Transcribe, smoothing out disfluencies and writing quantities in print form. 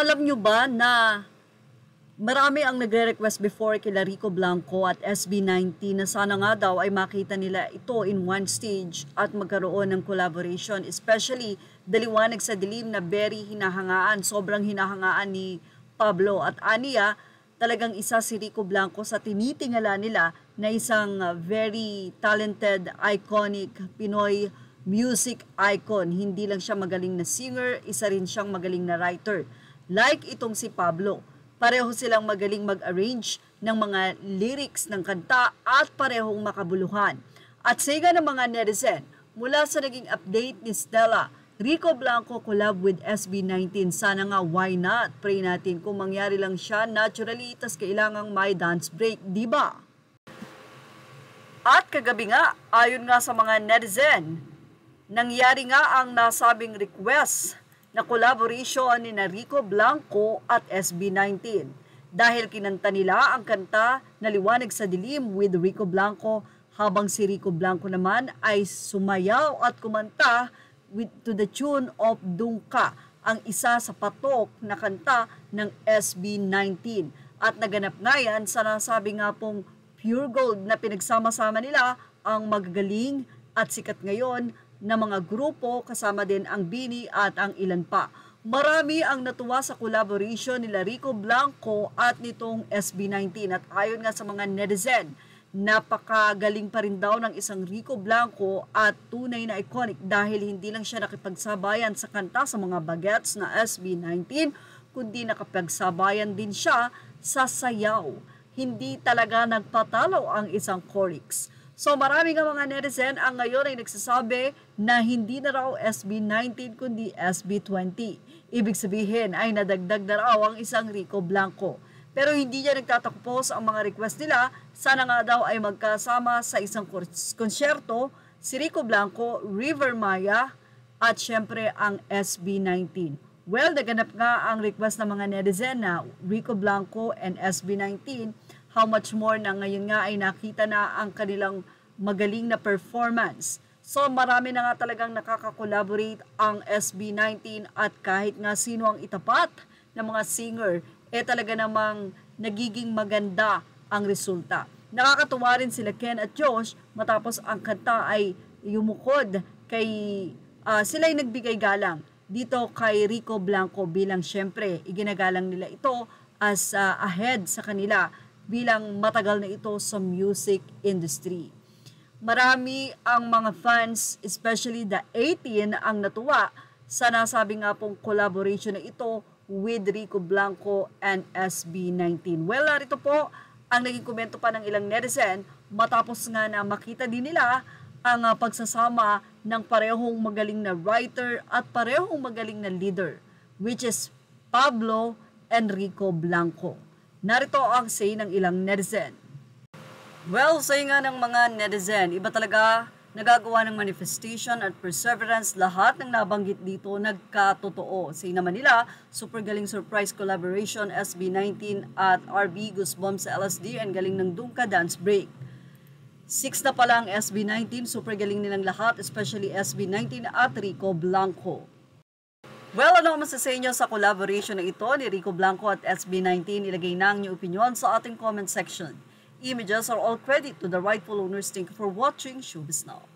alam nyo ba na marami ang nagre-request before kila Rico Blanco at SB19 na sana nga daw ay makita nila ito in one stage at magkaroon ng collaboration, especially Daliwanag sa Dilim na very hinahangaan, sobrang hinahangaan ni Pablo at Ania. Talagang isa si Rico Blanco sa tinitingala nila na isang very talented, iconic Pinoy music icon. Hindi lang siya magaling na singer, isa rin siyang magaling na writer. Like itong si Pablo, pareho silang magaling mag-arrange ng mga lyrics ng kanta at parehong makabuluhan. At siga ng mga netizen, mula sa naging update ni Stella, Rico Blanco collab with SB19. Sana nga, why not? Pray natin kung mangyari lang siya naturally, tas kailangang may dance break, di ba? At kagabi nga, ayon nga sa mga netizen, nangyari nga ang nasabing request na collaboration ni Rico Blanco at SB19 dahil kinanta nila ang kanta na Liwanag sa Dilim with Rico Blanco, habang si Rico Blanco naman ay sumayaw at kumanta to the tune of Dungka, ang isa sa patok na kanta ng SB19. At naganap nga yan sa nasabi nga pong Pure Gold na pinagsama-sama nila ang magagaling at sikat ngayon na mga grupo, kasama din ang Bini at ang ilan pa. Marami ang natuwa sa collaboration nila Rico Blanco at nitong SB19 at ayon nga sa mga netizen, napakagaling pa rin daw ng isang Rico Blanco at tunay na iconic dahil hindi lang siya nakipagsabayan sa kanta sa mga bagets na SB19, kundi nakapagsabayan din siya sa sayaw. Hindi talaga nagpatalo ang isang chorix. So marami nga mga netizen ang ngayon ay nagsasabi na hindi na raw SB19 kundi SB20. Ibig sabihin ay nadagdag na raw ang isang Rico Blanco. Pero hindi niya nagtatakpos ang mga request nila. Sana nga daw ay magkasama sa isang konsyerto si Rico Blanco, River Maya at syempre ang SB19. Well, naganap nga ang request ng mga netizen na Rico Blanco and SB19. How much more na ngayon nga ay nakita na ang kanilang magaling na performance. So marami na nga talagang nakaka-collaborate ang SB19 at kahit nga sino ang itapat ng mga singer, talaga namang nagiging maganda ang resulta. Nakakatuwa rin sila Ken at Josh matapos ang kanta ay yumukod kay sila'y nagbigay galang dito kay Rico Blanco bilang syempre iginagalang nila ito as ahead sa kanila bilang matagal na ito sa music industry. Marami ang mga fans, especially the 18, ang natuwa sa nasabi nga pong collaboration na ito with Rico Blanco and SB19. Well, narito po ang naging komento pa ng ilang netizen matapos nga na makita din nila ang pagsasama ng parehong magaling na writer at parehong magaling na leader, which is Pablo and Rico Blanco. Narito ang say ng ilang netizen. Well, say nga ng mga netizen, iba talaga nagagawa ng manifestation at perseverance. Lahat ng nabanggit dito nagkatotoo. Say naman nila, super galing surprise collaboration SB19 at RB Goosebumps sa LSD and galing ng Dungka Dance Break. 6 na pala ang SB19, super galing nilang lahat, especially SB19 at Rico Blanco. Well, ano ang masasay nyo sa collaboration na ito ni Rico Blanco at SB19? Ilagay na ang inyong opinion sa ating comment section. Images are all credit to the rightful owners. Thank you for watching Showbiz Now.